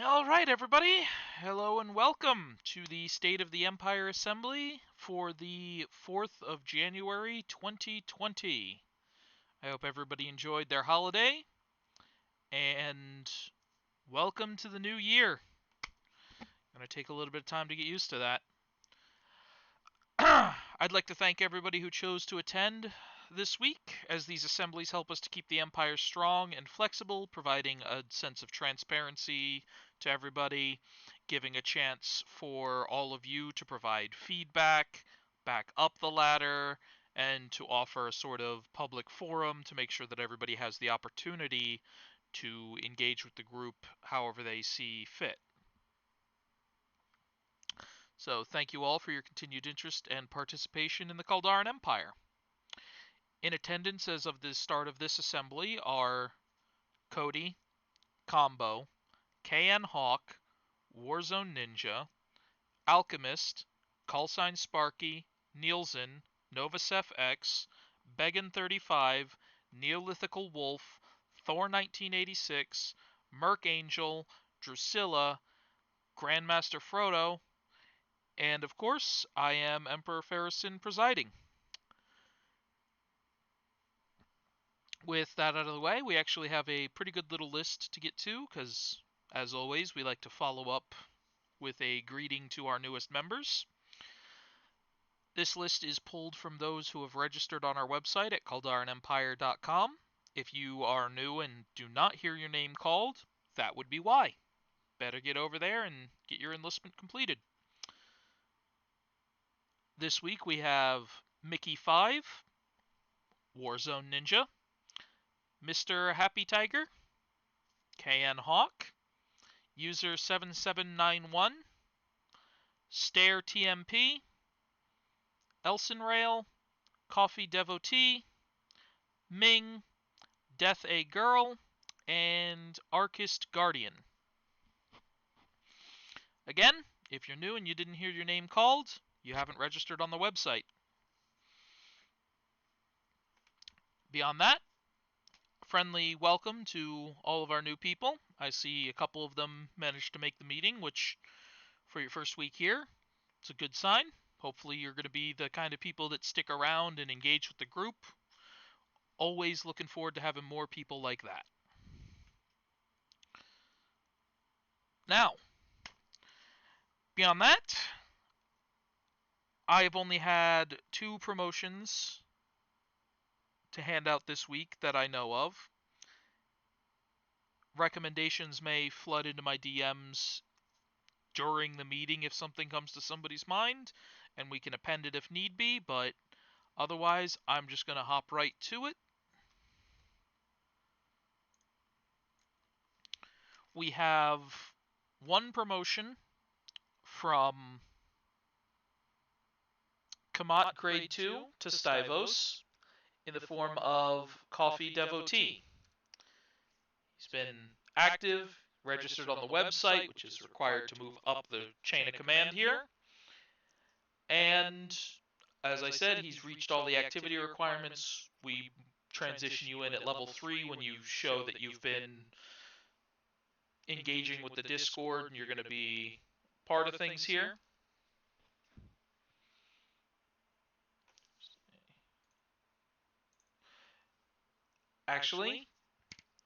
All right, everybody. Hello and welcome to the State of the Empire Assembly for the 4th of January 2020. I hope everybody enjoyed their holiday and welcome to the new year. Gonna take a little bit of time to get used to that. I'd like to thank everybody who chose to attend this week, as these assemblies help us to keep the Empire strong and flexible, providing a sense of transparency to everybody, giving a chance for all of you to provide feedback, back up the ladder, and to offer a sort of public forum to make sure that everybody has the opportunity to engage with the group however they see fit. So thank you all for your continued interest and participation in the Kaldaran Empire. In attendance as of the start of this assembly are Cody, Combo, KN Hawk, Warzone Ninja, Alchemist, Callsign Sparky, Nielsen, Novasef X, Began35, Neolithical Wolf, Thor 1986, Merc Angel, Drusilla, Grandmaster Frodo, and of course, I am Emperor Ferrison presiding. With that out of the way, we actually have a pretty good little list to get to, because, as always, we like to follow up with a greeting to our newest members. This list is pulled from those who have registered on our website at kaldaranempire.com. If you are new and do not hear your name called, that would be why. Better get over there and get your enlistment completed. This week we have Mickey5, Warzone Ninja, Mr. Happy Tiger, KN Hawk, User 7791, Stare TMP, Elson Rail, Coffee Devotee, Ming, Death A Girl, and Archist Guardian. Again, if you're new and you didn't hear your name called, you haven't registered on the website. Beyond that, friendly welcome to all of our new people. I see a couple of them managed to make the meeting, which for your first week here, it's a good sign. Hopefully you're going to be the kind of people that stick around and engage with the group. Always looking forward to having more people like that. Now, beyond that, I have only had 2 promotions to hand out this week that I know of. Recommendations may flood into my DMs during the meeting if something comes to somebody's mind, and we can append it if need be, but otherwise, I'm just going to hop right to it. We have 1 promotion from Kamat Grade 2 to Stivos in the form of Coffee Devotee. He's been active, registered on the website, which is required to move up the chain of command here. And as I said, he's reached all the activity requirements. We transition you in at level 3 when you show that you've been engaging with the Discord and you're going to be part of things here. Actually,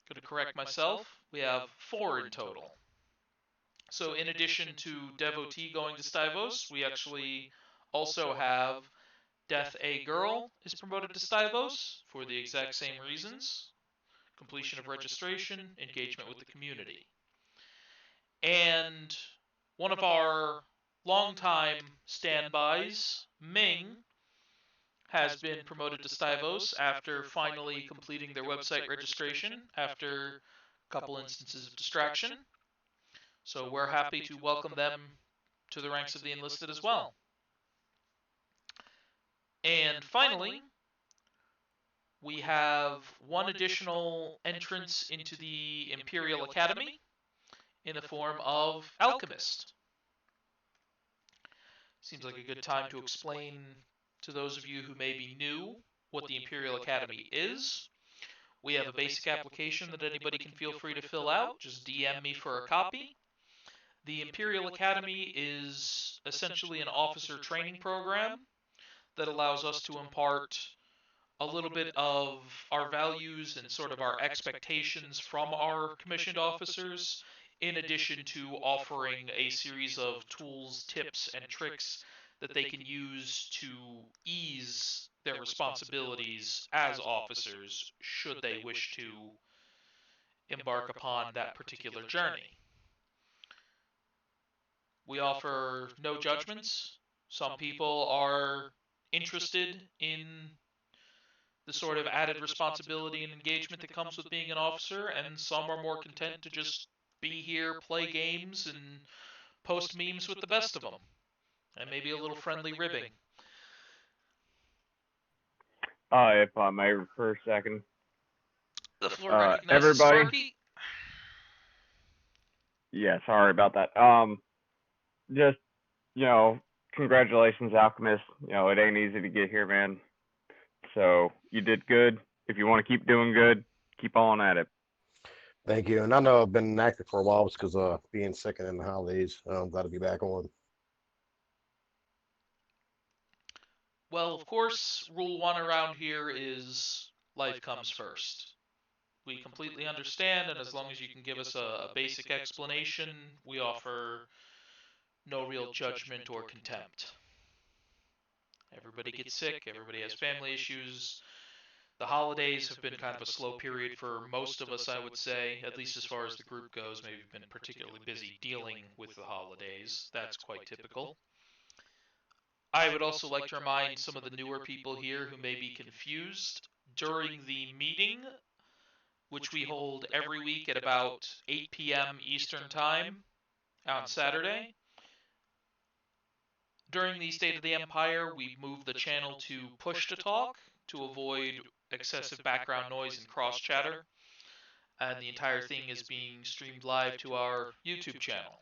going to correct myself, we have 4 in total. So in addition to Devotee going to Stivos, we actually also have Death A Girl is promoted to Stivos for the exact same reasons. Completion of registration, engagement with the community. And one of our longtime standbys, Ming, has been promoted to Stivos after finally completing their website registration after a couple instances of distraction. So we're happy to welcome them to the ranks of the enlisted as well. And finally, we have 1 additional entrance into the Imperial Academy in the form of Alchemist. Seems like a good time to explain to those of you who may be new what the Imperial Academy is. We have a basic application that anybody can feel free to fill out. Just DM me for a copy. The Imperial Academy is essentially an officer training program that allows us to impart a little bit of our values and sort of our expectations from our commissioned officers, in addition to offering a series of tools, tips, and tricks that they can use to ease their responsibilities as officers should they wish to embark upon that particular journey. We offer no judgments. Some people are interested in the sort of added responsibility and engagement that comes with being an officer, and some are more content to just be here, play games, and post memes with the best of them, and maybe a little friendly ribbing. If I may for a second. The floor recognizes everybody. Sparky. Yeah, sorry about that. Just, congratulations, Alchemist. It ain't easy to get here, man. So you did good. If you want to keep doing good, keep on at it. Thank you. And I know I've been inactive for a while because being sick and in the holidays. I'm glad to be back on. Well, of course, rule one around here is life comes first. We completely understand, and as long as you can give us a basic explanation, we offer no real judgment or contempt. Everybody gets sick, everybody has family issues. The holidays have been kind of a slow period for most of us, I would say, at least as far as the group goes. Maybe we've been particularly busy dealing with the holidays. That's quite typical. I would also like to remind some of the newer people here who may be confused. During the meeting, which we hold every week at about 8 p.m. Eastern Time on Saturday, during the State of the Empire, we moved the channel to push to talk to avoid excessive background noise and cross chatter, and the entire thing is being streamed live to our YouTube channel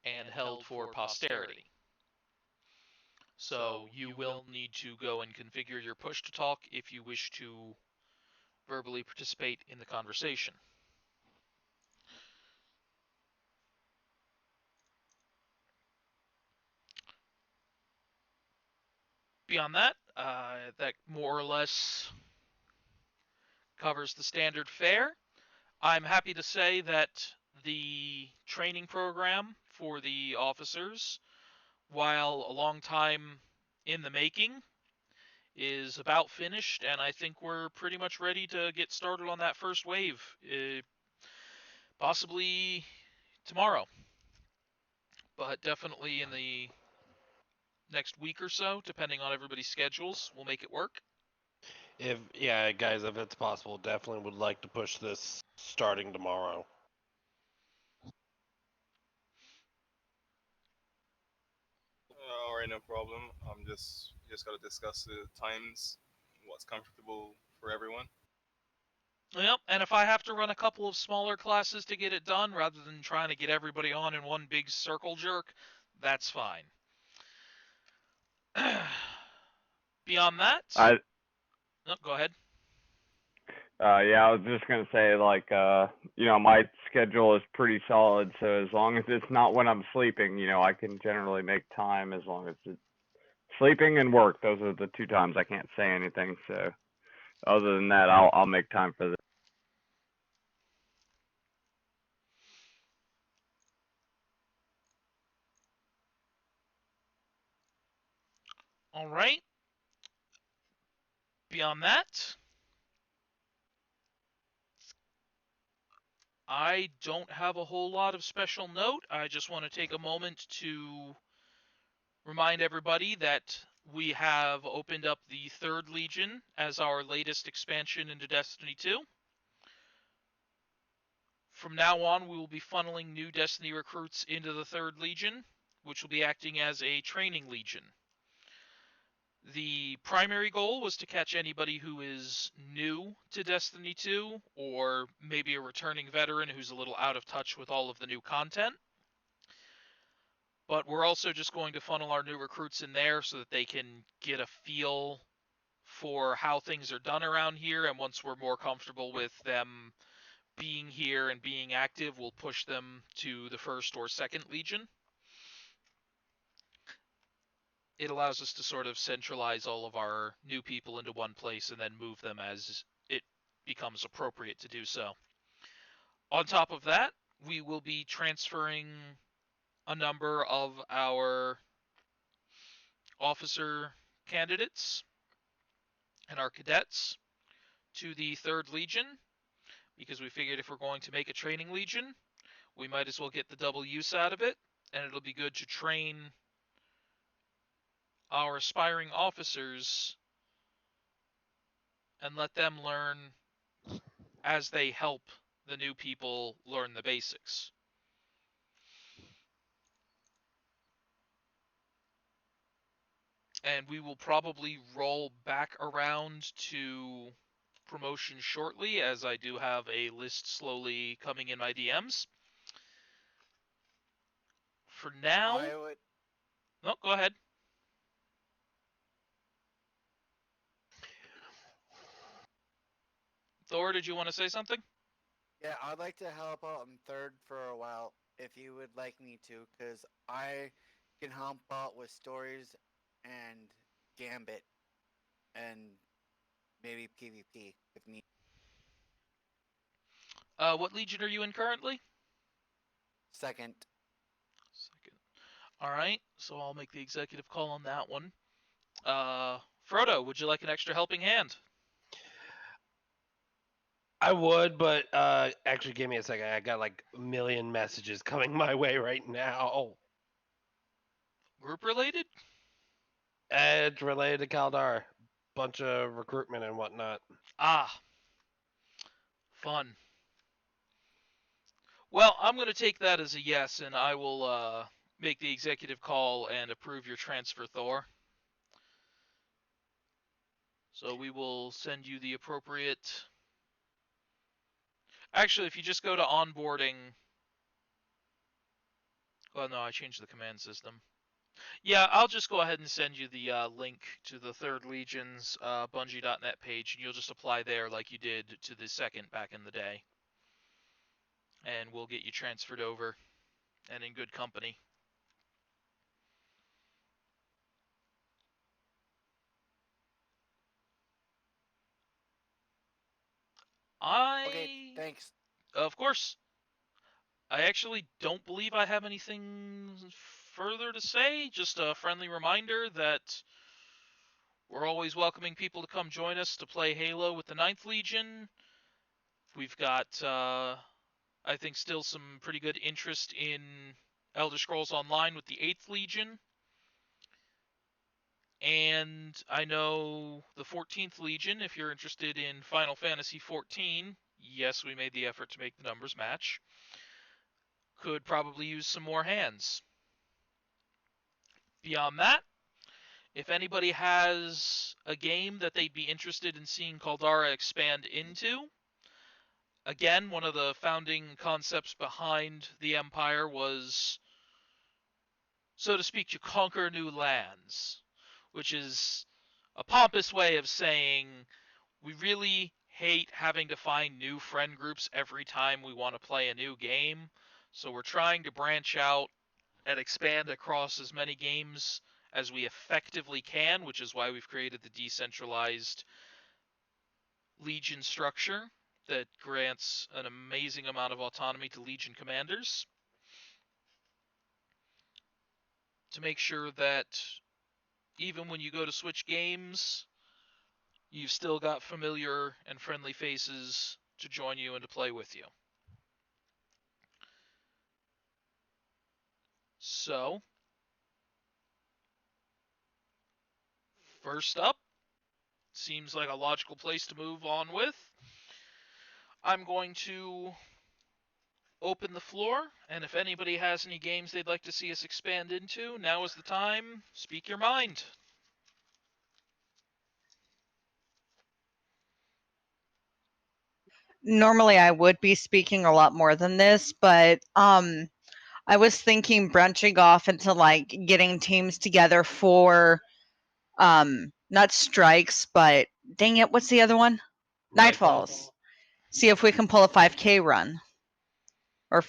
and held for posterity. So you will need to go and configure your push to talk if you wish to verbally participate in the conversation. Beyond that, that more or less covers the standard fare. I'm happy to say that the training program for the officers, while a long time in the making, is about finished, and I think we're pretty much ready to get started on that first wave, possibly tomorrow, but definitely in the next week or so, depending on everybody's schedules, we'll make it work. Guys, if it's possible, definitely would like to push this starting tomorrow. All right, no problem. Just gotta discuss the times, what's comfortable for everyone. Yep, and if I have to run a couple of smaller classes to get it done, rather than trying to get everybody on in one big circle jerk, that's fine. Beyond that, go ahead. Yeah, I was just gonna say, my schedule is pretty solid, so as long as it's not when I'm sleeping, I can generally make time as long as it's sleeping and work. Those are the two times I can't say anything. So, other than that, I'll make time for this. All right. Beyond that, I don't have a whole lot of special note. I just want to take a moment to remind everybody that we have opened up the 3rd Legion as our latest expansion into Destiny 2. From now on, we will be funneling new Destiny recruits into the 3rd Legion, which will be acting as a training legion. The primary goal was to catch anybody who is new to Destiny 2, or maybe a returning veteran who's a little out of touch with all of the new content. But we're also just going to funnel our new recruits in there so that they can get a feel for how things are done around here, and once we're more comfortable with them being here and being active will push them to the 1st or 2nd Legion. It allows us to sort of centralize all of our new people into one place and then move them as it becomes appropriate to do so. On top of that, we will be transferring a number of our officer candidates and our cadets to the 3rd Legion, because we figured if we're going to make a training legion, we might as well get the double use out of it, and it'll be good to train our aspiring officers and let them learn as they help the new people learn the basics. And we will probably roll back around to promotion shortly, as I do have a list slowly coming in my DMs. For now, no, go ahead. Thor, did you want to say something? Yeah, I'd like to help out in 3rd for a while if you would like me to, because I can help out with stories and Gambit and maybe PvP if need. What Legion are you in currently? 2nd. All right, so I'll make the executive call on that one. Frodo, would you like an extra helping hand? I would, but actually, give me a second. I got like a million messages coming my way right now. Group related? It's related to Kaldara. Bunch of recruitment and whatnot. Ah, fun. Well, I'm going to take that as a yes, and I will make the executive call and approve your transfer, Thor. So we will send you the appropriate... Actually, if you just go to onboarding... Well, no, I changed the command system. Yeah, I'll just go ahead and send you the link to the 3rd Legion's Bungie.net page, and you'll just apply there like you did to the 2nd back in the day. And we'll get you transferred over, and in good company. Okay, thanks. Of course. I actually don't believe I have anything further to say. Just a friendly reminder that we're always welcoming people to come join us to play Halo with the 9th Legion. We've got, I think, still some pretty good interest in Elder Scrolls Online with the 8th Legion. And I know the 14th Legion, if you're interested in Final Fantasy XIV, yes, we made the effort to make the numbers match, could probably use some more hands. Beyond that, if anybody has a game that they'd be interested in seeing Kaldara expand into, again, one of the founding concepts behind the Empire was, so to speak, to conquer new lands, which is a pompous way of saying we really hate having to find new friend groups every time we want to play a new game, so we're trying to branch out and expand across as many games as we effectively can, which is why we've created the decentralized Legion structure that grants an amazing amount of autonomy to Legion commanders to make sure that even when you go to switch games, you've still got familiar and friendly faces to join you and to play with you. So, first up, seems like a logical place to move on with. I'm going to open the floor, and if anybody has any games they'd like to see us expand into, now is the time. Speak your mind. Normally I would be speaking a lot more than this, but I was thinking branching off into like getting teams together for not strikes, but dang it, what's the other one? Nightfalls. see if we can pull a 5K run, or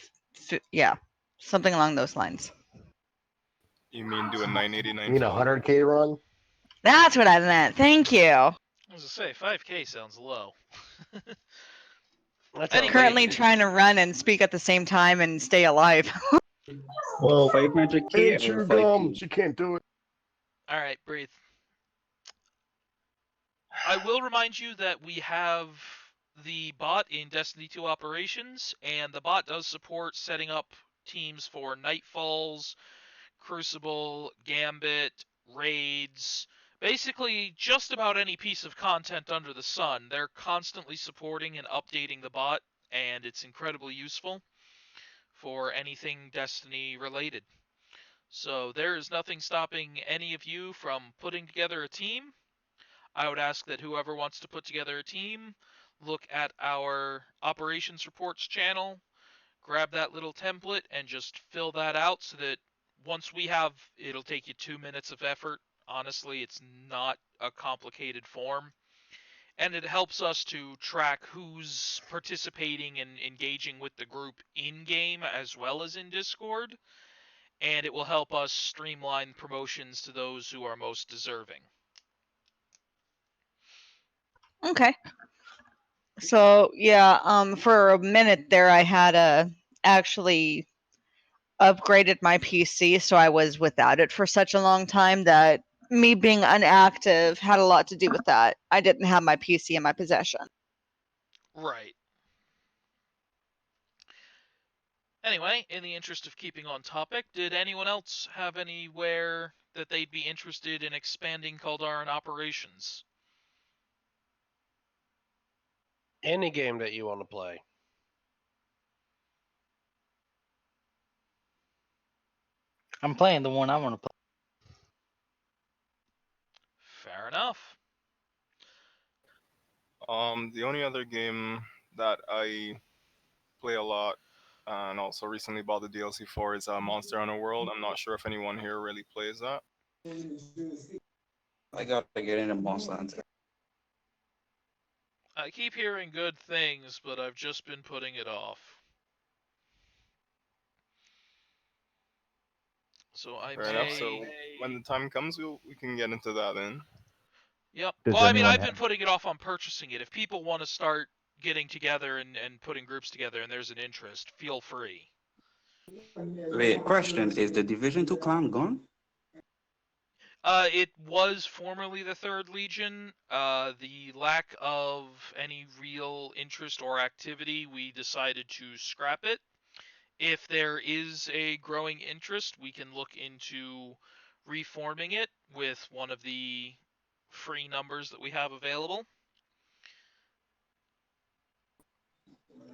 yeah, something along those lines. You mean do a 989 You mean a fall? 100K run? That's what I meant. Thank you. I was to say 5K sounds low. That Anyway, sounds Currently easy. trying to run and speak at the same time and stay alive. Well, 500K Ain't or you dumb? 5K? She can't do it. all right, breathe. I will remind you that we have the bot in Destiny 2 operations, and the bot does support setting up teams for Nightfalls, Crucible, Gambit, raids, basically just about any piece of content under the sun. They're constantly supporting and updating the bot, and it's incredibly useful for anything Destiny related. So there is nothing stopping any of you from putting together a team. I would ask that whoever wants to put together a team look at our operations reports channel, grab that little template, and just fill that out so that once we have, it'll take you 2 minutes of effort. Honestly, it's not a complicated form. And it helps us to track who's participating and engaging with the group in game as well as in Discord. And it will help us streamline promotions to those who are most deserving. Okay. So yeah, for a minute there, I had actually upgraded my PC, so I was without it for such a long time that me being inactive had a lot to do with that. I didn't have my PC in my possession. Right. Anyway, in the interest of keeping on topic, did anyone else have anywhere that they'd be interested in expanding Kaldara operations? Any game that you want to play. I'm playing the one I want to play. Fair enough. The only other game that I play a lot and also recently bought the DLC for is Monster Hunter World. I'm not sure if anyone here really plays that. I gotta get into Monster Hunter. I keep hearing good things, but I've just been putting it off. So I Fair enough. So when the time comes, we can get into that then. Yep. Does Well, I mean, anyone I've been have- putting it off on purchasing it. If people want to start getting together and putting groups together and there's an interest, feel free. Wait, question: is the Division 2 clan gone? It was formerly the Third Legion. The lack of any real interest or activity, we decided to scrap it. If there is a growing interest, we can look into reforming it with one of the free numbers that we have available.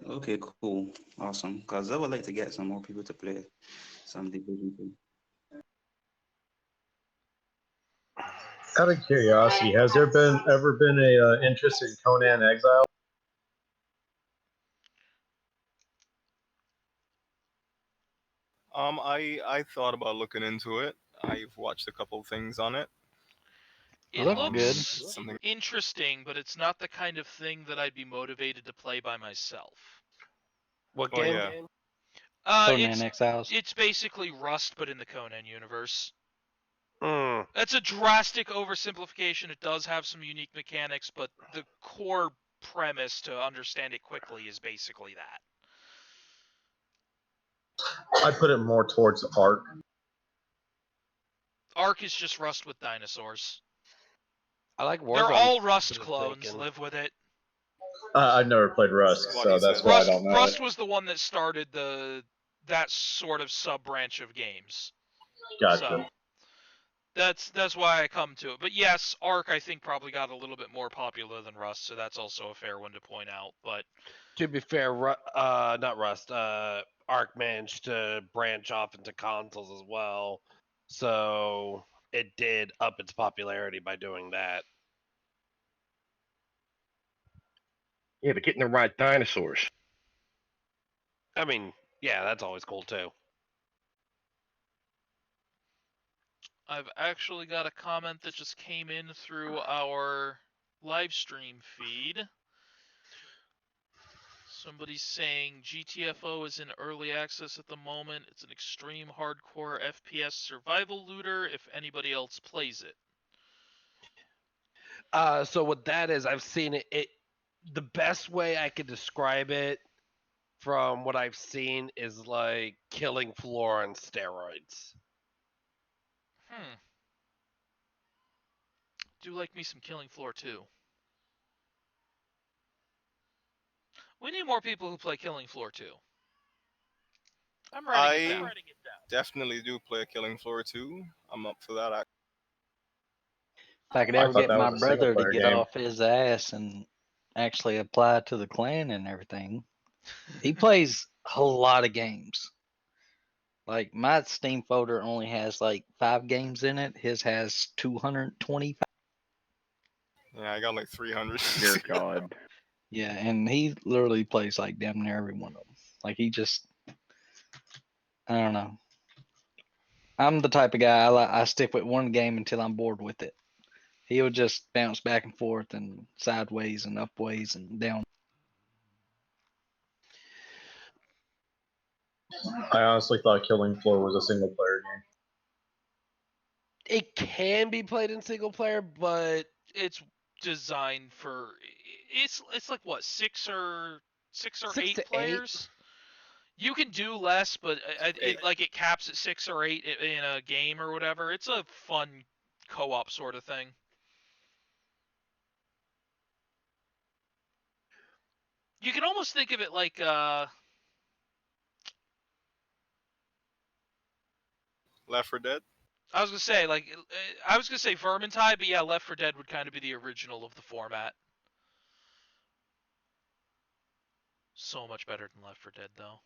Okay, cool, awesome. Because I would like to get some more people to play some Division 2. Out of curiosity, has there ever been a interest in Conan Exile? I thought about looking into it. I've watched a couple things on it. It Looks looks good. Something. interesting, but it's not the kind of thing that I'd be motivated to play by myself. What Oh, game? yeah. Conan Exiles. It's basically Rust, but in the Conan universe. Mm. That's a drastic oversimplification. It does have some unique mechanics, but the core premise to understand it quickly is basically that. I put it more towards Ark. Ark is just Rust with dinosaurs. I like Warzone. They're all Rust just clones. thinking. Live with it. I've never played Rust, What so he that's said. why I Rust, don't know Rust it. was the one that started that sort of sub branch of games. Gotcha. So that's why I come to it. But yes, Ark I think probably got a little bit more popular than Rust, so that's also a fair one to point out. But To be fair, not Rust. Ark managed to branch off into consoles as well, so it did up its popularity by doing that. Yeah, but getting the right dinosaurs. I mean, yeah, that's always cool too. I've actually got a comment that just came in through our live stream feed. Somebody's saying GTFO is in early access at the moment. It's an extreme hardcore FPS survival looter if anybody else plays it. So what that is, I've seen it. The best way I could describe it from what I've seen is like Killing Floor on steroids. Do like me some Killing Floor 2. We need more people who play Killing Floor 2. I'm writing it down. Definitely do play Killing Floor 2. I'm up for that. If I could ever get my brother to get off his ass and actually apply to the clan and everything, he plays a lot of games. Like my Steam folder only has like 5 games in it. His has 225. Yeah, I got like 300. Dear God. Yeah, and he literally plays like damn near every one of them. Like he just, I don't know. I'm the type of guy I stick with one game until I'm bored with it. He'll just bounce back and forth and sideways and upways and down. I honestly thought Killing Floor was a single player game. It can be played in single player, but it's designed for it's like what 6 or 8 players. 8? You can do less, but it caps at 6 or 8 in a game or whatever. It's a fun co-op sort of thing. You can almost think of it like Left 4 Dead. I was gonna say Vermintide, but yeah, Left 4 Dead would kind of be the original of the format. So much better than Left 4 Dead, though.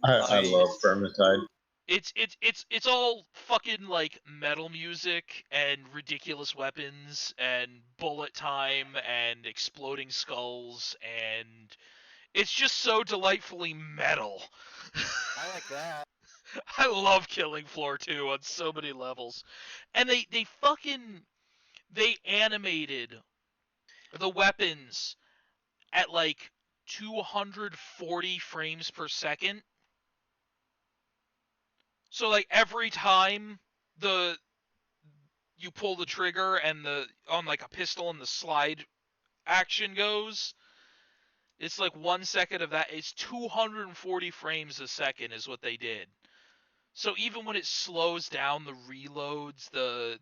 I love Vermintide. It's all fucking like metal music and ridiculous weapons and bullet time and exploding skulls, and it's just so delightfully metal. I like that. I love Killing Floor 2 on so many levels. And they animated the weapons at like 240 frames per second. So like every time you pull the trigger and on like a pistol and the slide action goes, it's like 1 second of that. It's 240 frames a second is what they did. So even when it slows down the reloads, the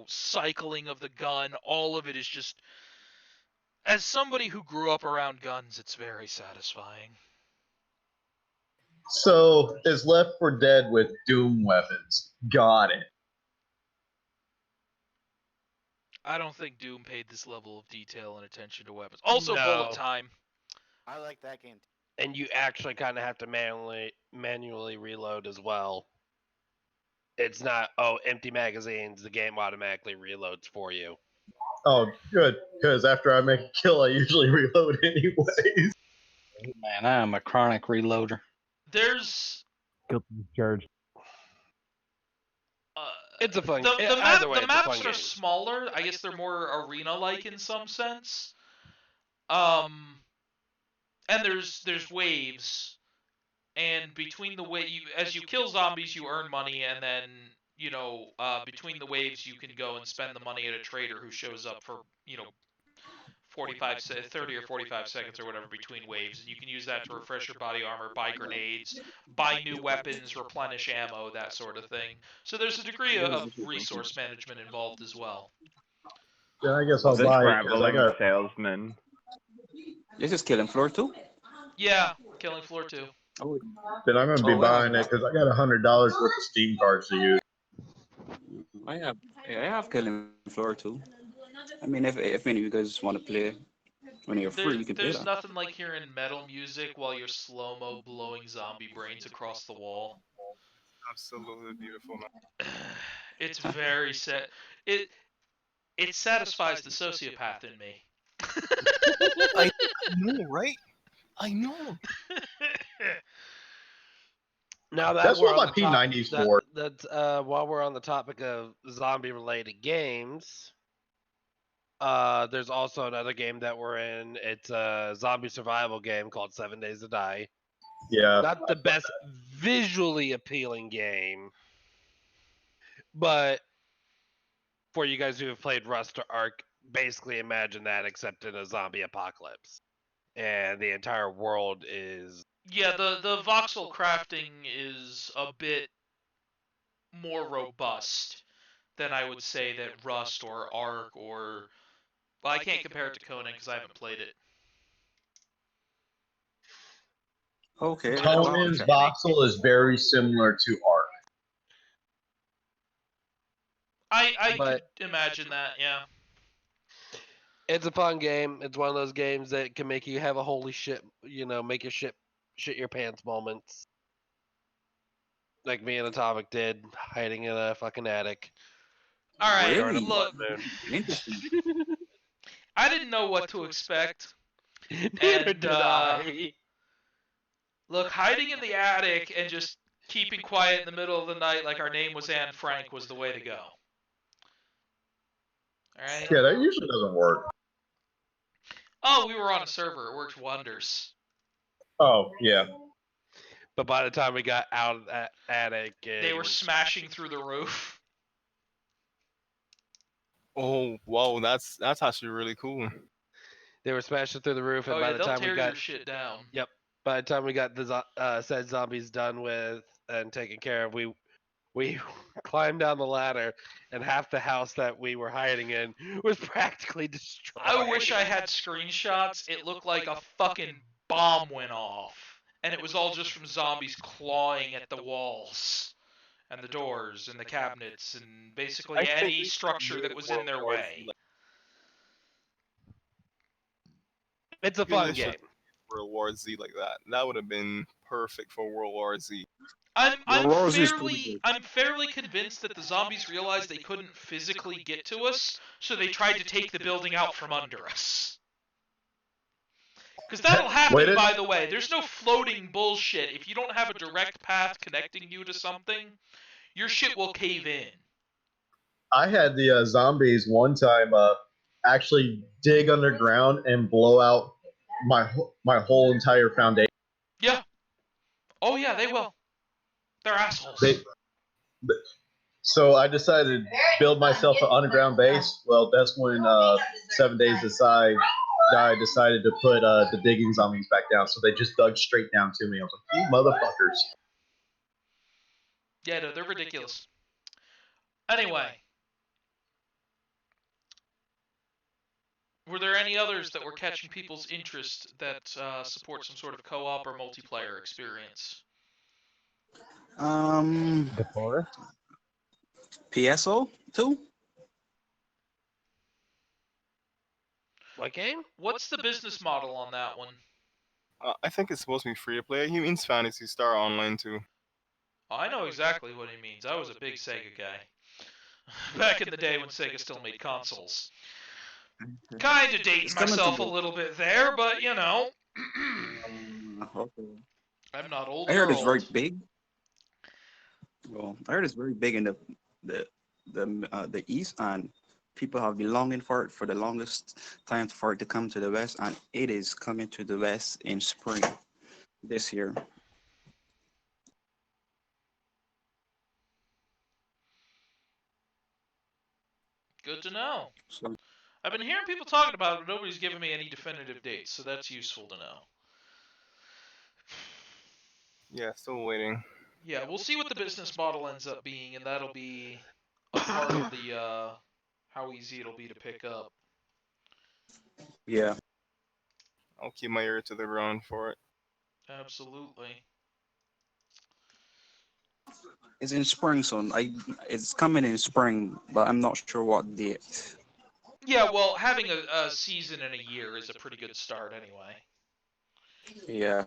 cycling of the gun, all of it is just, as somebody who grew up around guns, it's very satisfying. So is Left 4 Dead with Doom weapons. Got it. I don't think Doom paid this level of detail and attention to weapons. Also, bullet time. I like that game. And you actually kind of have to manually reload as well. It's not, empty magazines. The game automatically reloads for you. Oh, good. Because after I make a kill, I usually reload anyways. Man, I am a chronic reloader. There's charge. It's a fun. The maps are smaller. I guess they're more arena-like in some sense. And there's waves, and between the as you kill zombies, you earn money, and then between the waves, you can go and spend the money at a trader who shows up for 30 or 45 seconds or whatever between waves, and you can use that to refresh your body armor, buy grenades, buy new weapons, replenish ammo, that sort of thing. So there's a degree of resource management involved as well. Yeah, I guess I'll buy it because I got salesman. This is Killing Floor 2? Yeah, Killing Floor 2. Oh. Then I'm gonna be buying it because I got $100 worth of Steam cards to use. I have Killing Floor 2. I mean, if any of you guys want to play when you're free, you can play that. There's nothing like hearing metal music while you're slow-mo blowing zombie brains across the wall. Absolutely beautiful, man. It's very sad. It satisfies the sociopath in me. I know, right? I know. Now that's what my P90's for. While we're on the topic of zombie-related games, There's also another game that we're in. It's a zombie survival game called 7 Days to Die. Yeah. Not the best visually appealing game, but for you guys who have played Rust or Ark, basically imagine that except in a zombie apocalypse. And the entire world is... Yeah, the voxel crafting is a bit more robust than I would say that Rust or Ark or... Well, I can't compare it to Conan because I haven't played it. Okay. Conan's voxel is very similar to Ark. I could imagine that, yeah. It's a fun game. It's one of those games that can make you have a holy shit, make your shit your pants moments. Like me and Atomic did, hiding in a fucking attic. Alright, Really? look. Interesting. I didn't know what to expect. Neither did I. Look, hiding in the attic and just keeping quiet in the middle of the night like our name was Anne Frank was the way to go. Alright? Yeah, that usually doesn't work. Oh, we were on a server. It worked wonders. Oh, yeah. But by the time we got out of that attic... They were smashing through the roof. Oh, whoa, that's actually really cool. They were smashing through the roof, and by the time we got... your shit down. Yep. By the time we got the said zombies done with and taken care of, we climbed down the ladder, and half the house that we were hiding in was practically destroyed. I wish I had screenshots. It looked like a fucking bomb went off. And it was all just from zombies clawing at the walls. And the doors, and the cabinets, and basically any structure that was in their way. It's a fun game. World War Z like that. That would have been perfect for World War Z. I'm fairly convinced that the zombies realized they couldn't physically get to us, so they tried to take the building out from under us. Because that'll happen, by the way. There's no floating bullshit. If you don't have a direct path connecting you to something, your shit will cave in. I had the zombies one time actually dig underground and blow out my whole entire foundation. Yeah. Oh yeah, they will. They're assholes. So I decided to build myself an underground base. Well, that's when 7 Days to Die decided to put the digging zombies back down. So they just dug straight down to me. I was like, you motherfuckers. Yeah, no, they're ridiculous. Anyway. Were there any others that were catching people's interest that support some sort of co-op or multiplayer experience? PSO 2? What game? What's the business model on that one? I think it's supposed to be free to play. He means Fantasy Star Online too. Oh, I know exactly what he means. I was a big Sega guy. Back in the day when Sega still made consoles. Kinda dating myself a little bit there, but you know. I'm not old. I heard it's very big. Well, I heard it's very big in the East, and people have been longing for it for the longest time for it to come to the West, and it is coming to the West in spring this year. Good to know. So, I've been hearing people talking about it, but nobody's giving me any definitive dates, so that's useful to know. Yeah, still waiting. Yeah, we'll see what the business model ends up being, and that'll be a part of the how easy it'll be to pick up. yeah. I'll keep my ear to the ground for it. Absolutely. It's in spring, so it's coming in spring, but I'm not sure what date. Yeah, well, having a season in a year is a pretty good start anyway. Yeah.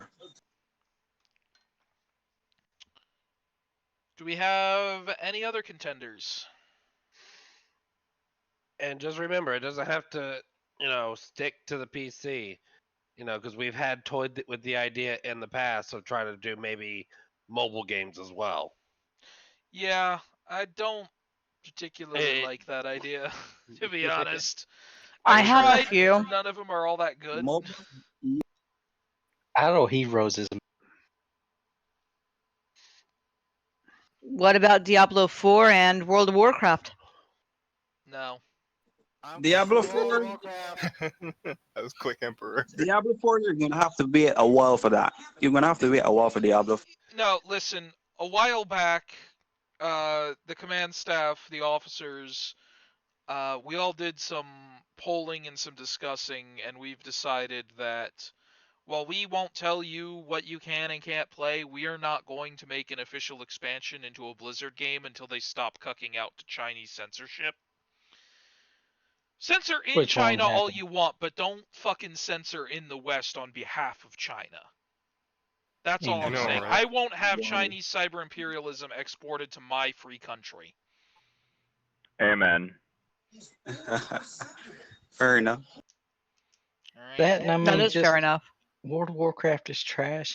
Do we have any other contenders? And just remember, it doesn't have to, stick to the PC, because we've had toyed with the idea in the past of trying to do maybe mobile games as well. Yeah, I don't particularly like that idea, to be honest. I I've have a tried. few. None of them are all that good. Mobile. Idle Heroes is What about Diablo 4 and World of Warcraft? No. I'm Diablo for World of 4. Warcraft. That was quick, Emperor. Diablo 4, you're gonna have to wait a while for that. You're gonna have to wait a while for Diablo. No, listen. A while back, the command staff, the officers, we all did some polling and some discussing, and we've decided that while we won't tell you what you can and can't play, we are not going to make an official expansion into a Blizzard game until they stop cucking out to Chinese censorship. Censor in which won't China all happen. you want, but don't fucking censor in the West on behalf of China. That's all I I'm know, saying. right? I won't have Chinese cyber imperialism exported to my free country. Amen. Fair enough. All right. That and I That mean, is just fair enough. World of Warcraft is trash.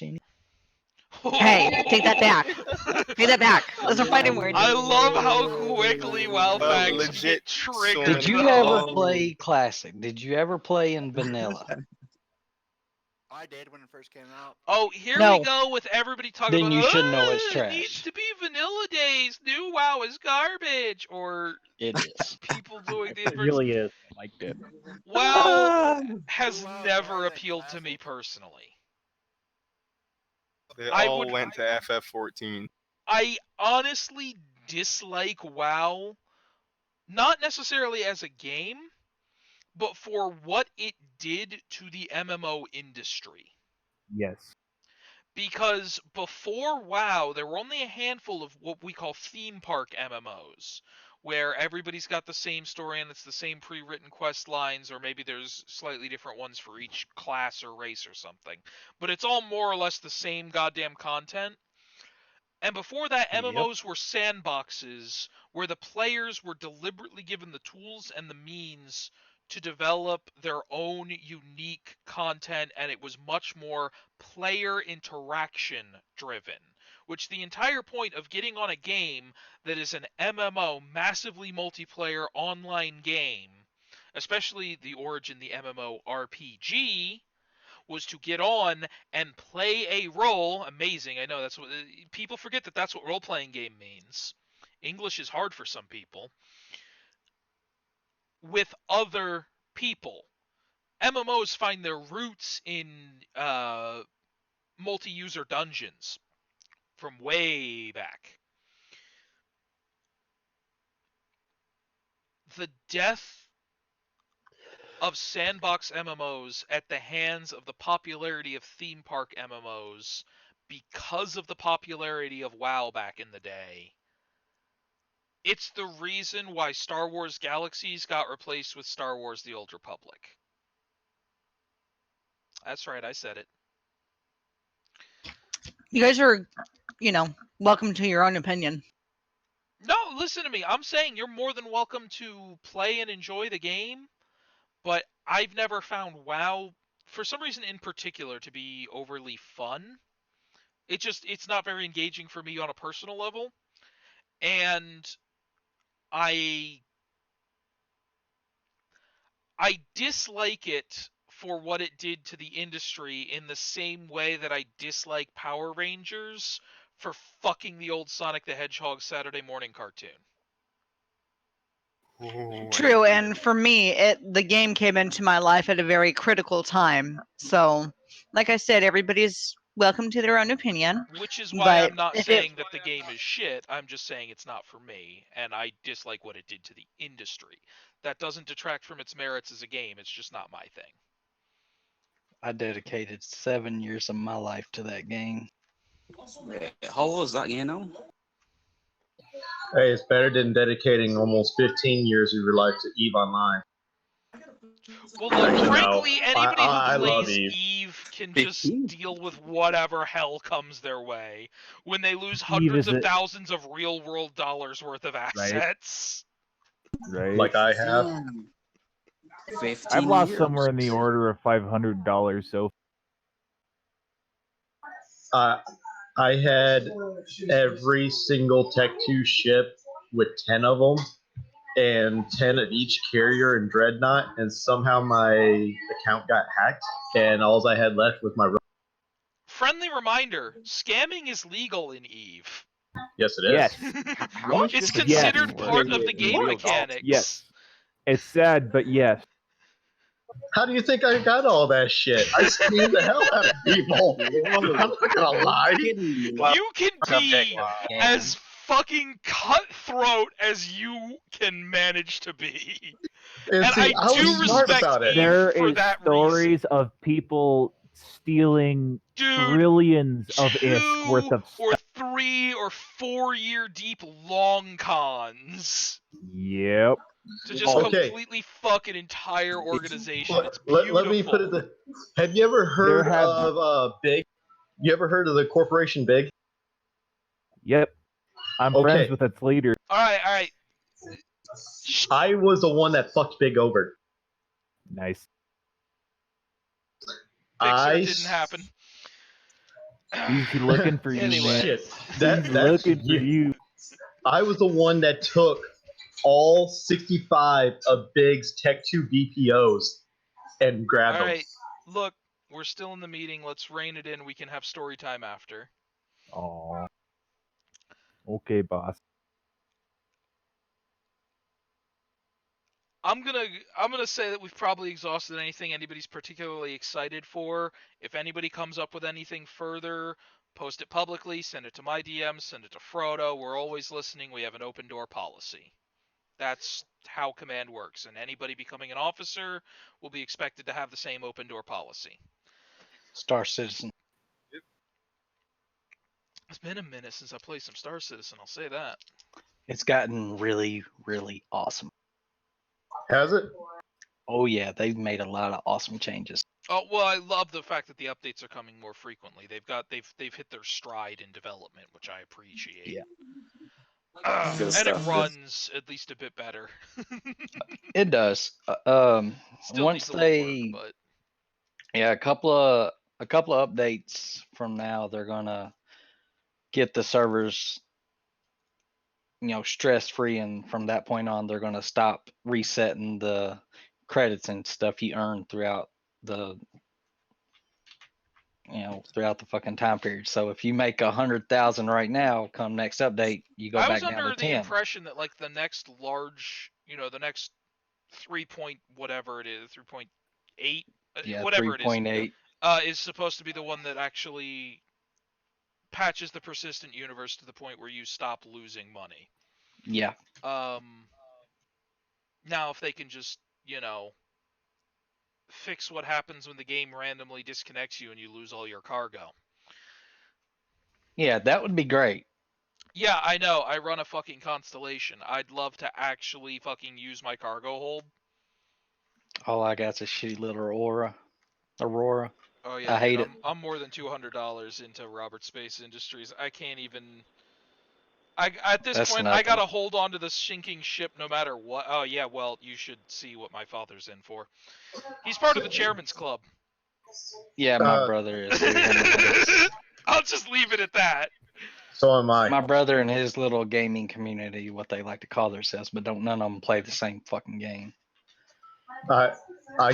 Hey, take that back. Take that back. Those are fighting words. I love how quickly WoWfags can legit get so triggered. Did many you though. ever play Classic? Did you ever play in Vanilla? I did when it first came out. Oh, here we No. go with everybody talking Then about. you should know it's It needs trash. to be vanilla days. New WoW is garbage. Or It is. people doing the It inverse. really is. I liked it. WoW has New WoW is never better than appealed to me Classic. personally. They I all would. went to FF14. I honestly dislike WoW, not necessarily as a game, but for what it did to the MMO industry. Yes. Because before WoW, there were only a handful of what we call theme park MMOs, where everybody's got the same story and it's the same pre-written quest lines, or maybe there's slightly different ones for each class or race or something. But it's all more or less the same goddamn content. And before that, Yep. MMOs were sandboxes where the players were deliberately given the tools and the means to develop their own unique content, and it was much more player interaction driven. Which the entire point of getting on a game that is an MMO, massively multiplayer online game, especially the origin, the MMO RPG, was to get on and play a role. Amazing. I know that's what people forget, that that's what role-playing game means. English is hard for some people. With other people. MMOs find their roots in multi-user dungeons from way back. The death of sandbox MMOs at the hands of the popularity of theme park MMOs because of the popularity of WoW back in the day. It's the reason why Star Wars Galaxies got replaced with Star Wars The Old Republic. That's right, I said it. You guys are, welcome to your own opinion. No, listen to me. I'm saying you're more than welcome to play and enjoy the game, but I've never found WoW, for some reason in particular, to be overly fun. It's not very engaging for me on a personal level. And I dislike it for what it did to the industry in the same way that I dislike Power Rangers for fucking the old Sonic the Hedgehog Saturday morning cartoon. Ooh, True, and for me, the game came into my life at a very critical time. So, like I said, everybody's welcome to their own opinion. Which is why But I'm not if saying that the game is shit. I'm just saying it's not for me, and I dislike what it did to the industry. That doesn't detract from its merits as a game. It's just not my thing. I dedicated 7 years of my life to that game. How old is that, Hey, it's better than dedicating almost 15 years of your life to EVE Online. Well, look, Actually, no. frankly, anybody who I love plays EVE. Eve can just 15? deal with whatever hell comes their way when they lose Eve hundreds is of it- thousands of real-world dollars worth of assets. Right. Like I have. 15 I've lost years. somewhere in the order of $500 so I had every single Tech 2 ship with 10 of them, and 10 of each carrier and dreadnought, and somehow my account got hacked, and all I had left was my. Friendly reminder: scamming is legal in Eve. Yes, it is. Yes. How much It's does considered scamming part work of the in game real dollars? mechanics. Yes. It's sad, but yes. How do you think I got all that shit? I scammed the hell out of people. I'm not gonna lie. You can be as fucking cutthroat as you can manage to be. And see, I was do smart respect about it. Eve There for is that stories reason. of people stealing Dude, trillions of ISK worth 2 of or stuff. 3 or 4 year deep long cons Yep. to just Okay. completely fuck an entire organization. It's Let beautiful. me put it. Have you ever heard of Big? You ever heard of the corporation Big? Yep. I'm Okay. friends with its leader. All right. I was the one that fucked Big over. Nice. Fixer didn't happen. He's looking for you, Anyway. man. That's looking for you. I was the one that took all 65 of Big's Tech 2 BPOs and grabbed All them. right, look, we're still in the meeting. Let's rein it in. We can have story time after. Aw. Okay, boss. I'm gonna say that we've probably exhausted anything anybody's particularly excited for. If anybody comes up with anything further, post it publicly, send it to my DMs, send it to Frodo. We're always listening. We have an open door policy. That's how command works, and anybody becoming an officer will be expected to have the same open door policy. Star Citizen. It's been a minute since I played some Star Citizen, I'll say that. It's gotten really, really awesome. Has it? Oh yeah, they've made a lot of awesome changes. Oh well, I love the fact that the updates are coming more frequently. They've hit their stride in development, which I appreciate. Yeah. And stuff. it runs at least a bit better. It does. Still Once needs a little they, work, but yeah, a couple of updates from now, they're gonna get the servers, stress free, and from that point on, they're gonna stop resetting the credits and stuff you earn throughout the fucking time period. So if you make 100,000 right now, come next update, you go I back was down under to the 10. impression that like the next large, the next 3 point whatever it is, 3.8, Yeah, whatever it 3.8. Is supposed to be the one that actually patches the persistent universe to the point where you stop losing money. Yeah. Now if they can just, fix what happens when the game randomly disconnects you and you lose all your cargo. Yeah, that would be great. Yeah, I know. I run a fucking Constellation. I'd love to actually fucking use my cargo hold. All I got's a shitty little Aurora. Oh yeah, I hate it. I'm more than $200 into Robert Space Industries. I can't even. At this That's point, I nothing. gotta hold on to this sinking ship no matter what. Oh yeah, well, you should see what my father's in for. He's part of the Chairman's Club. Yeah, my brother is too. I'll just leave it at that. So am I. My brother and his little gaming community, what they like to call themselves, but none of them play the same fucking game. I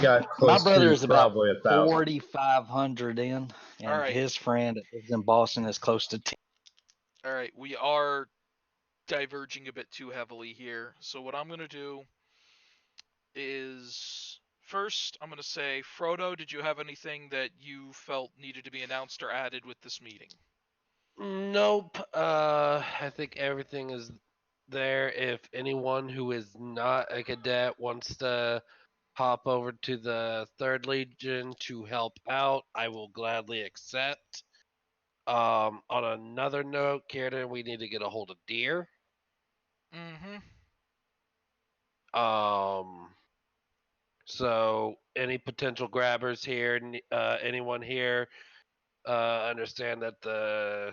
got close My brother to is about probably 1,000. 4,500 in, and All right. his friend that lives in Boston is close to 10. All right, we are diverging a bit too heavily here. So what I'm gonna do is first I'm gonna say, Frodo, did you have anything that you felt needed to be announced or added with this meeting? Nope. I think everything is there. If anyone who is not a cadet wants to hop over to the 3rd Legion to help out, I will gladly accept. On another note, Kieran, we need to get a hold of Deer. Mm-hmm. So any potential grabbers here, anyone here, understand that the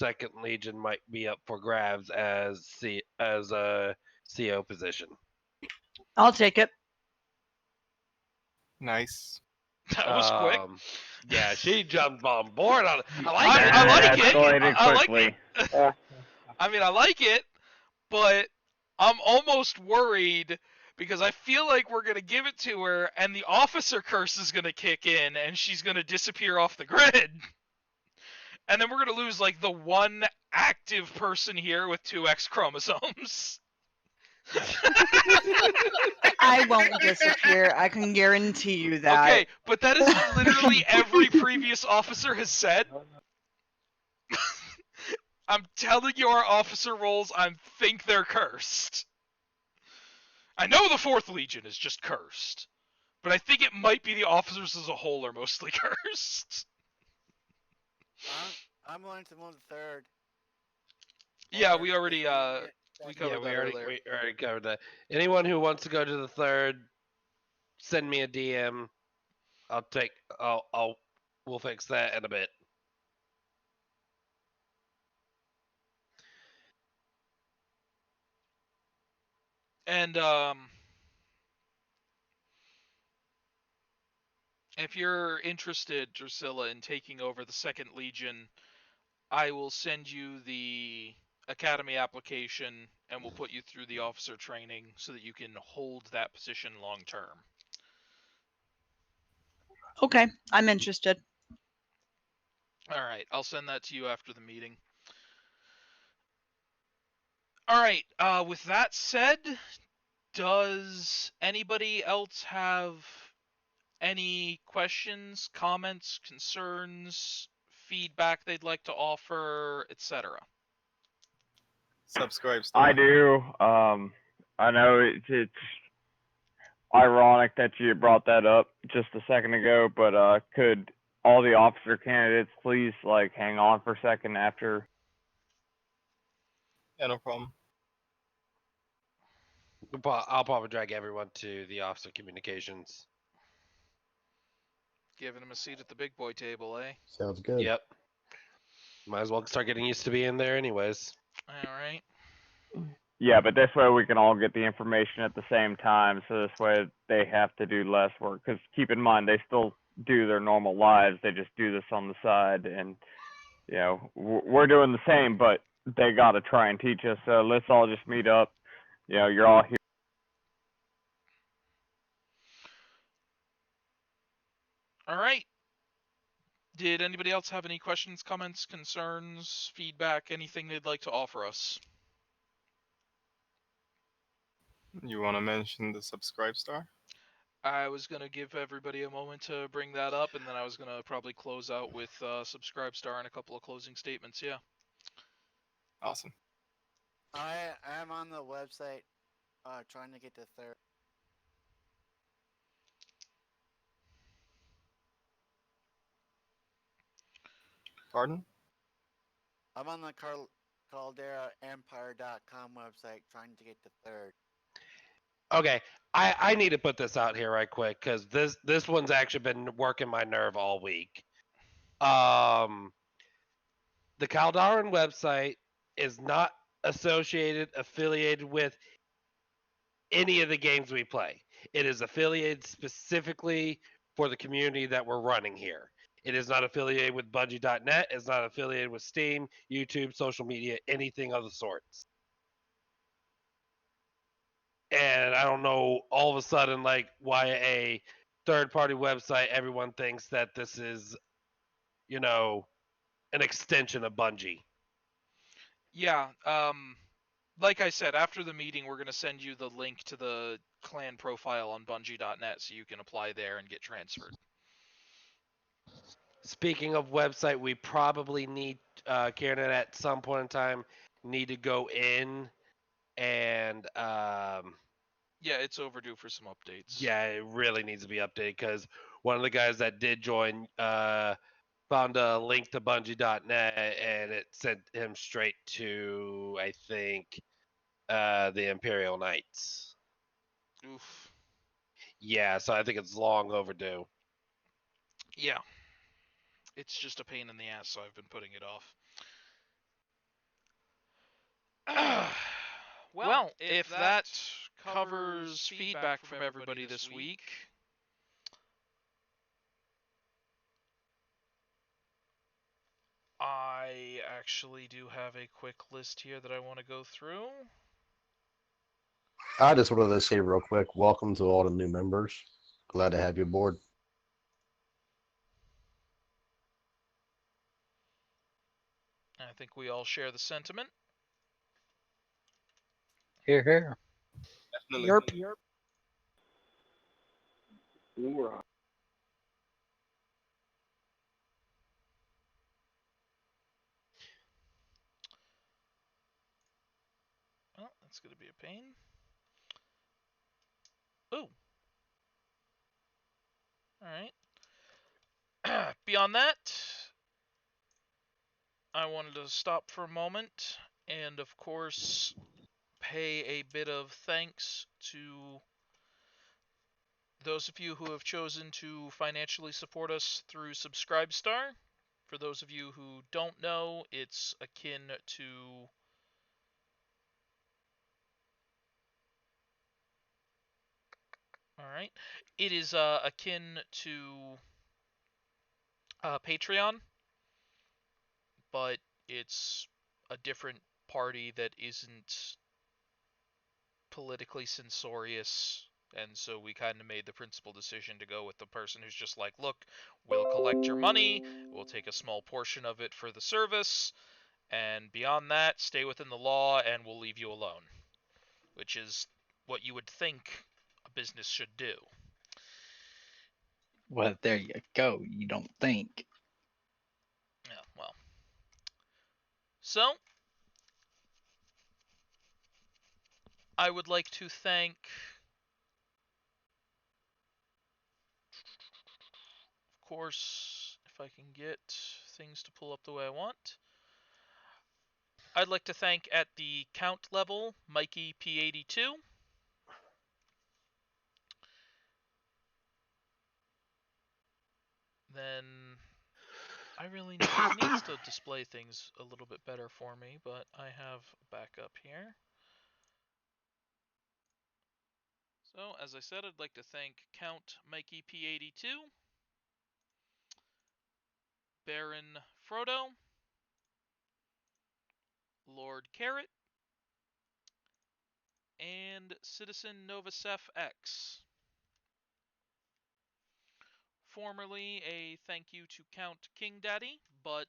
2nd Legion might be up for grabs as a CO position. I'll take it. Nice. That was quick. Yeah, she jumped on board on it. I like I it. like it. Escalated I like quickly. it. I mean, I like it, but I'm almost worried because I feel like we're going to give it to her and the officer curse is going to kick in and she's going to disappear off the grid. And then we're going to lose like the one active person here with 2 X chromosomes. I won't disappear. I can guarantee you that. Okay, but that is what literally every previous officer has said. I'm telling you, our officer roles, I think they're cursed. I know the 4th Legion is just cursed, but I think it might be the officers as a whole are mostly cursed. I'm willing to move the 3rd. Yeah, Or we already if we you covered need that earlier. We already covered that. Anyone who wants to go to the 3rd, send me a DM. We'll fix that in a bit. And if you're interested, Drusilla, in taking over the 2nd Legion, I will send you the Academy application and we'll put you through the officer training so that you can hold that position long term. Okay, I'm interested. Alright, I'll send that to you after the meeting. Alright, with that said, does anybody else have any questions, comments, concerns, feedback they'd like to offer, etc.? Subscribe. I do. I know it's ironic that you brought that up just a second ago, but could all the officer candidates please like hang on for a second after? Yeah, no problem. I'll probably drag everyone to the officer communications. Giving him a seat at the big boy table, eh? Sounds good. Yep. Might as well start getting used to being there anyways. Alright. Yeah, but this way we can all get the information at the same time, so this way they have to do less work. Because keep in mind, they still do their normal lives. They just do this on the side, and you know we're doing the same, but they got to try and teach us. So let's all just meet up. You know, you're all here. Alright. Did anybody else have any questions, comments, concerns, feedback, anything they'd like to offer us? You want to mention the subscribe star? I was going to give everybody a moment to bring that up, and then I was going to probably close out with Subscribe Star and a couple of closing statements, yeah. Awesome. I am on the website trying to get to 3rd. Pardon? I'm on the CaldaraEmpire.com website trying to get to 3rd. Okay, I need to put this out here right quick because this one's actually been working my nerve all week. The Kaldaran website is not affiliated with any of the games we play. It is affiliated specifically for the community that we're running here. It is not affiliated with Bungie.net. It's not affiliated with Steam, YouTube, social media, anything of the sorts. And I don't know all of a sudden like why a third party website everyone thinks that this is, you know, an extension of Bungie. Yeah, like I said, after the meeting, we're going to send you the link to the clan profile on Bungie.net so you can apply there and get transferred. Speaking of website, we probably need, Karen, at some point in time, need to go in and, yeah, it's overdue for some updates. Yeah, it really needs to be updated because one of the guys that did join found a link to Bungie.net and it sent him straight to, I think, the Imperial Knights. Oof. Yeah, so I think it's long overdue. Yeah. It's just a pain in the ass, so I've been putting it off. Well, if that covers feedback from everybody this week, I actually do have a quick list here that I want to go through. I just wanted to say real quick, welcome to all the new members. Glad to have you aboard. I think we all share the sentiment. Here, here. Definitely. Yerp. Hoorah. Well, that's going to be a pain. Ooh. Alright. Beyond that, I wanted to stop for a moment and, of course, pay a bit of thanks to those of you who have chosen to financially support us through Subscribestar. For those of you who don't know, it's akin to Alright. It is akin to Patreon, but it's a different party that isn't politically censorious, and so we kind of made the principal decision to go with the person who's just like, look, we'll collect your money, we'll take a small portion of it for the service, and beyond that, stay within the law, and we'll leave you alone. Which is what you would think a business should do. Well, there you go. You don't think. Yeah, well. So, I would like to thank, of course, if I can get things to pull up the way I want. I'd like to thank at the count level, Mikey P82. Then I really need, it needs to display things a little bit better for me, but I have backup here. So, as I said, I'd like to thank Count Mikey P82, Baron Frodo, Lord Carrot, and Citizen Novasef X. Formerly a thank you to Count King Daddy, but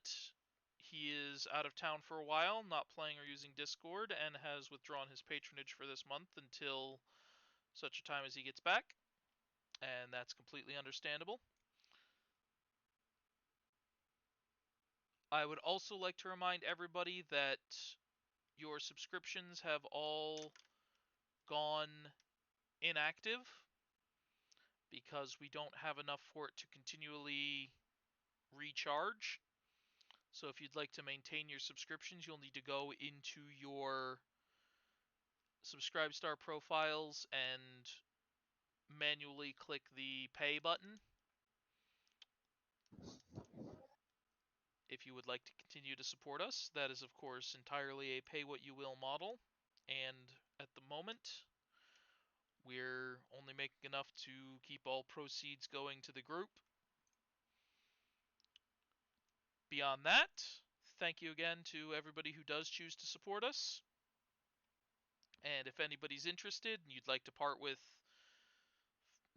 he is out of town for a while, not playing or using Discord, and has withdrawn his patronage for this month until such a time as he gets back, and that's completely understandable. I would also like to remind everybody that your subscriptions have all gone inactive because we don't have enough for it to continually recharge. So if you'd like to maintain your subscriptions, you'll need to go into your Subscribestar profiles and manually click the pay button if you would like to continue to support us. That is, of course, entirely a pay-what-you-will model, and at the moment, we're only making enough to keep all proceeds going to the group. Beyond that, thank you again to everybody who does choose to support us. And if anybody's interested and you'd like to part with,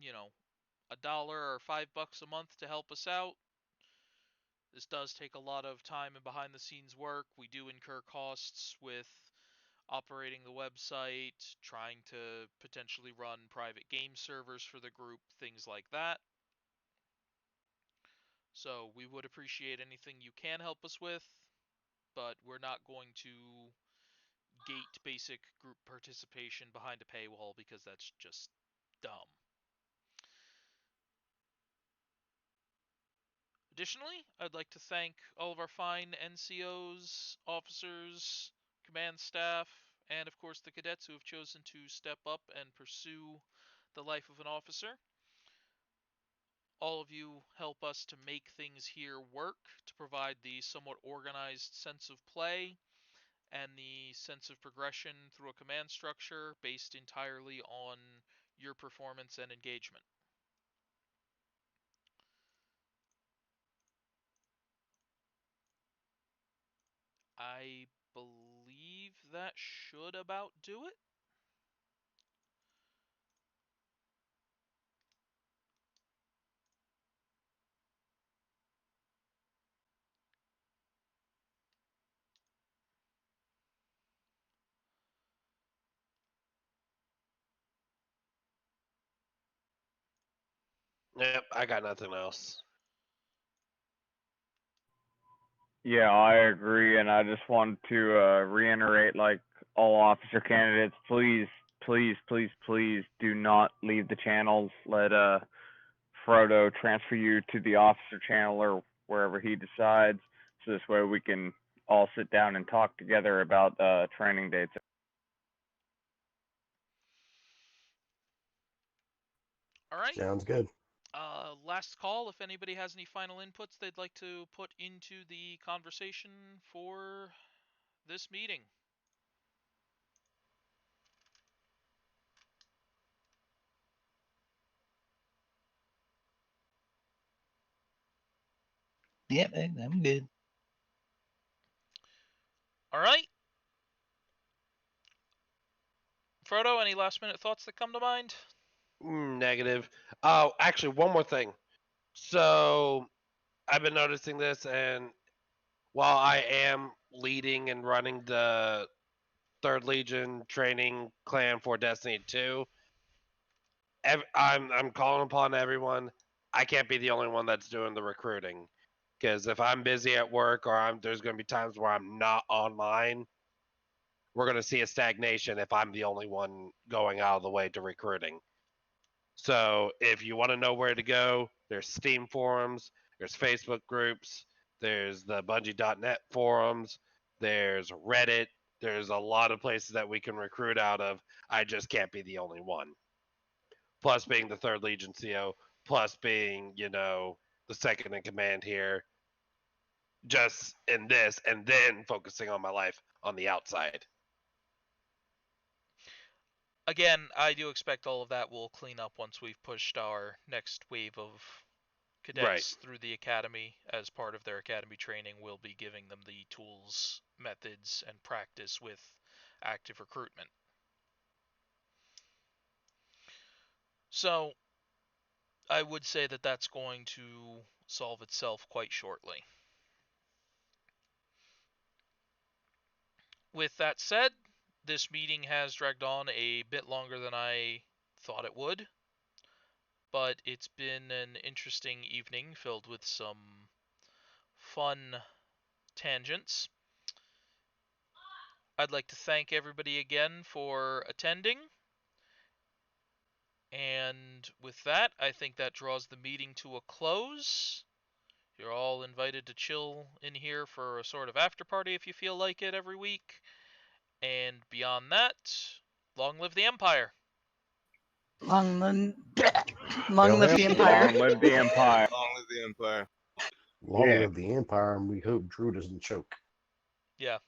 $1 or $5 a month to help us out, this does take a lot of time and behind the scenes work. We do incur costs with operating the website, trying to potentially run private game servers for the group, things like that. So we would appreciate anything you can help us with, but we're not going to gate basic group participation behind a paywall because that's just dumb. Additionally, I'd like to thank all of our fine NCOs, officers, command staff, and of course the cadets who have chosen to step up and pursue the life of an officer. All of you help us to make things here work, to provide the somewhat organized sense of play and the sense of progression through a command structure based entirely on your performance and engagement. I believe that should about do it. Yep, I got nothing else. Yeah, I agree, and I just wanted to reiterate, like, all officer candidates, please, please, please, please do not leave the channels. Let Frodo transfer you to the officer channel or wherever he decides, so this way we can all sit down and talk together about training dates. All right. Sounds good. Last call. If anybody has any final inputs they'd like to put into the conversation for this meeting. Yep, I'm good. All right. Frodo, any last minute thoughts that come to mind? Negative. Oh, actually, one more thing. So I've been noticing this, and while I am leading and running the 3rd Legion training clan for Destiny 2, I'm calling upon everyone. I can't be the only one that's doing the recruiting, because if I'm busy at work or there's going to be times where I'm not online, we're going to see a stagnation if I'm the only one going out of the way to recruiting. So if you want to know where to go, there's Steam forums, there's Facebook groups, there's the Bungie.net forums, there's Reddit, there's a lot of places that we can recruit out of. I just can't be the only one. Plus being the 3rd Legion CO, plus being, the second in command here, just in this, and then focusing on my life on the outside. Again, I do expect all of that will clean up once we've pushed our next wave of cadets through the academy. As part of their academy training, we'll be giving them the tools, methods, and practice with active recruitment. So I would say that that's going to solve itself quite shortly. With that said, this meeting has dragged on a bit longer than I thought it would, but it's been an interesting evening filled with some fun tangents. I'd like to thank everybody again for attending. And with that, I think that draws the meeting to a close. You're all invited to chill in here for a sort of after party if you feel like it every week. And beyond that, long live the Empire. Long live Hell the yeah. Empire. Long live the Empire. Long live the Empire. Long Yeah. live the Empire, and we hope Drew doesn't choke. Yeah.